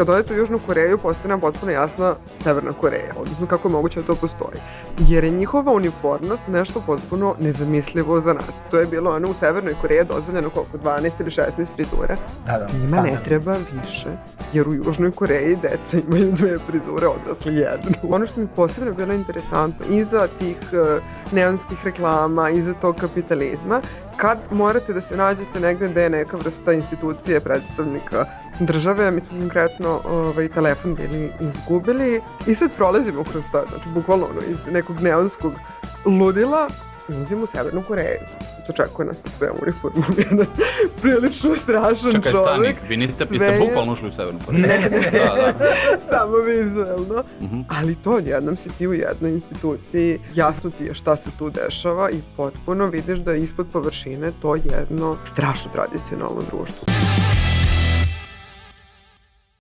Kad odete u Južnu Koreju, postane nam potpuno jasna Severna Koreja, odnosno kako je moguće da to postoji. Jer je njihova uniformnost nešto potpuno nezamislivo za nas. To je bilo u Severnoj Koreji dozvoljeno koliko, 12 ili 16 frizura. Njima ne treba više, jer u Južnoj Koreji deca imaju 2 frizure, odrasli jednu. Ono što mi posebno bilo interesantno, iza tih neonskih reklama, iza tog kapitalizma, kad morate da se nađete negde gde je neka vrsta institucije predstavnika države, mi smo konkretno telefon bili izgubili i sad prolazimo kroz to, znači bukvalno iz nekog neonskog ludila ulazimo u Severnu Koreju. Očekuje nas sa sve uniformom, jedan prilično strašan čovjek. Čekaj, stani, vi ste bukvalno ušli u Severnu Koreju. Ne, samo vizuelno. Ali to odjednom si ti u jednoj instituciji, jasno ti je šta se tu dešava i potpuno vidiš da ispod površine to jedno strašno tradicionalno društvo.